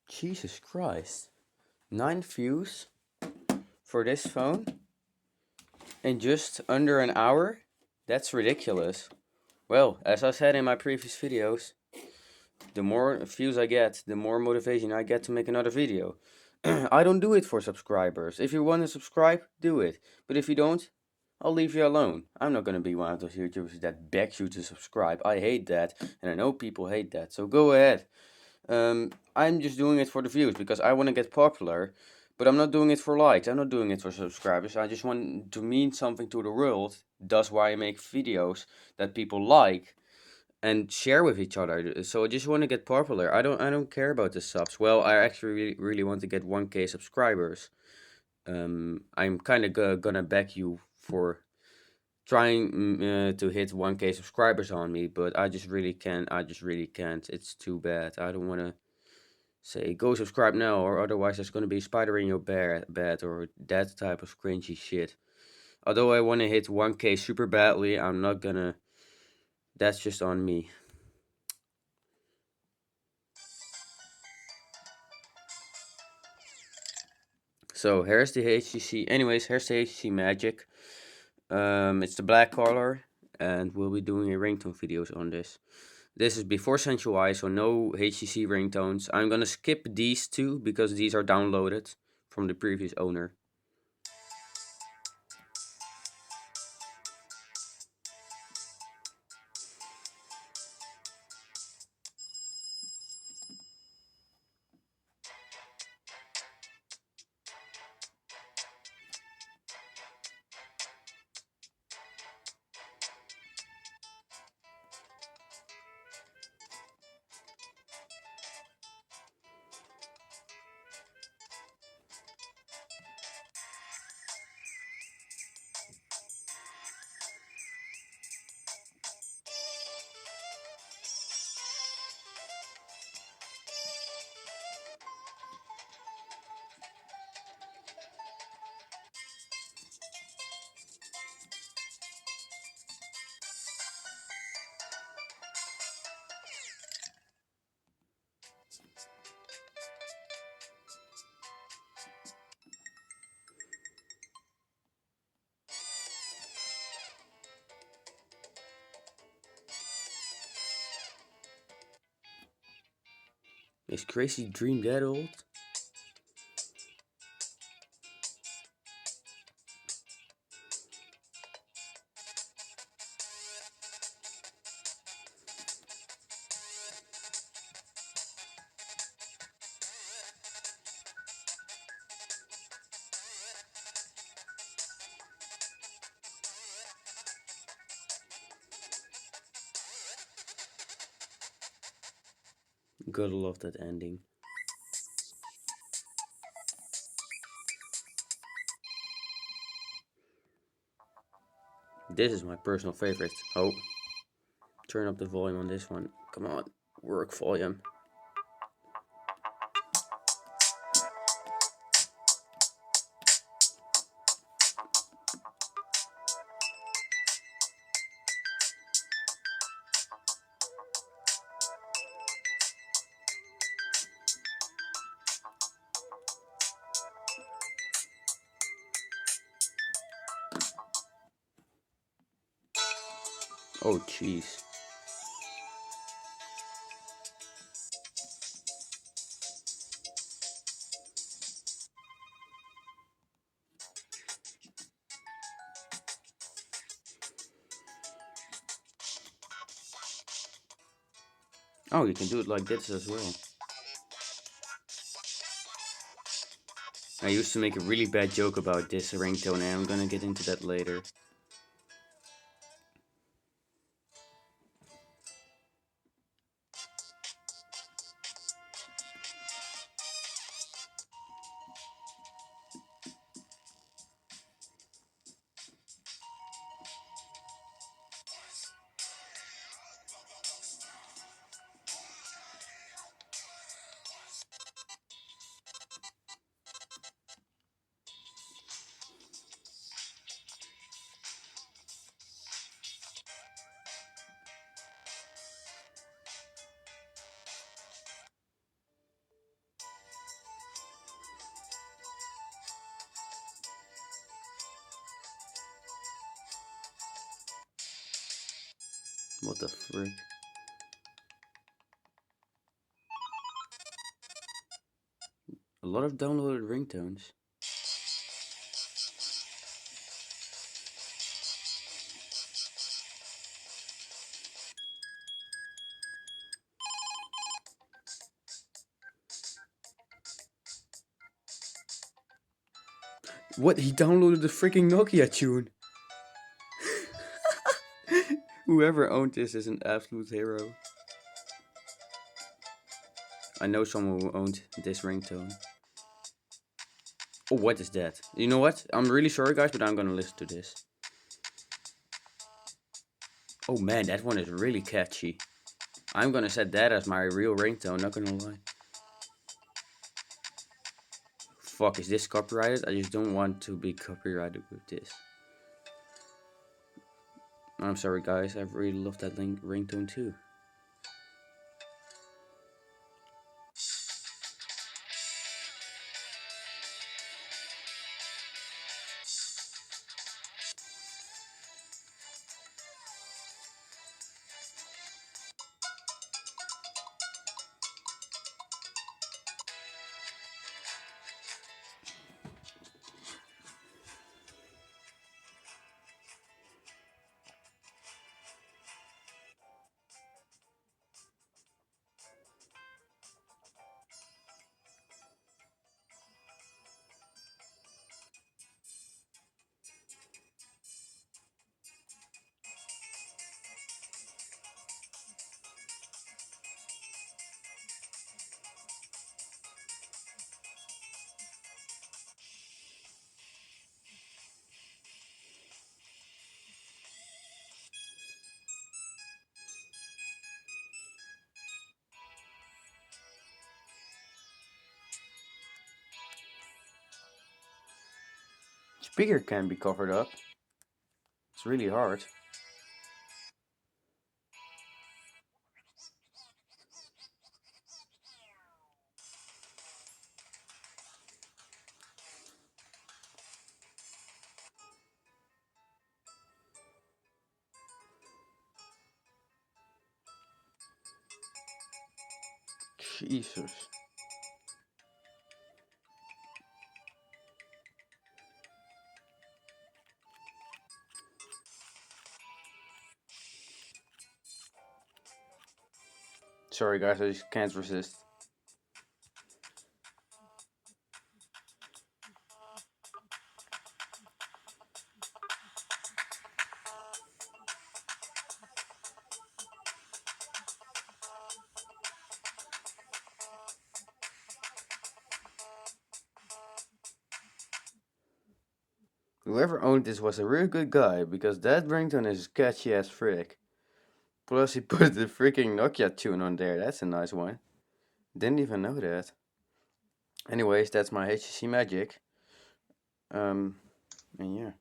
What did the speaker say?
Jesus Christ. 9 views for this phone in just under an hour? That's ridiculous. Well, as I said in my previous videos, the more views I get, the more motivation I get to make another video. I don't do it for subscribers. If you want to subscribe, do it. But if you don't, I'll leave you alone. I'm not gonna be one of those YouTubers that begs you to subscribe. I hate that, and I know people hate that. So go ahead. I'm just doing it for the views because I want to get popular, but I'm not doing it for likes. I'm not doing it for subscribers. I just want to mean something to the world. That's why I make videos that people like and share with each other. So I just want to get popular. I don't care about the subs. Well, I actually really want to get 1K subscribers. I'm kind of gonna beg you for trying to hit 1K subscribers on me, but I just really can't. I just really can't. It's too bad. I don't want to say go subscribe now, or otherwise there's gonna be a spider in your bed or that type of cringy shit. Although I want to hit 1K super badly, I'm not gonna. That's just on me. So here's the HTC. Anyways, here's the HTC Magic. It's the black color, and we'll be doing a ringtone videos on this. This is before Sensuai, so no HTC ringtones. I'm gonna skip these two because these are downloaded from the previous owner. Is Crazy Dream that old? Gotta love that ending. This is my personal favorite. Oh, turn up the volume on this one. Come on, work volume. Oh, jeez. Oh, you can do it like this as well. I used to make a really bad joke about this ringtone, and I'm gonna get into that later. What the frick? A lot of downloaded ringtones. What? He downloaded the freaking Nokia tune. Whoever owned this is an absolute hero. I know someone who owned this ringtone. Oh, what is that? You know what? I'm really sorry, guys, but I'm gonna listen to this. Oh man, that one is really catchy. I'm gonna set that as my real ringtone, not gonna lie. Fuck, is this copyrighted? I just don't want to be copyrighted with this. I'm sorry, guys, I really love that ringtone too. Speaker can be covered up. It's really hard. Jesus. Sorry guys, I just can't resist. Whoever owned this was a real good guy, because that ringtone is catchy as frick. Plus he put the freaking Nokia tune on there, that's a nice one. Didn't even know that. Anyways, that's my HTC Magic. And yeah.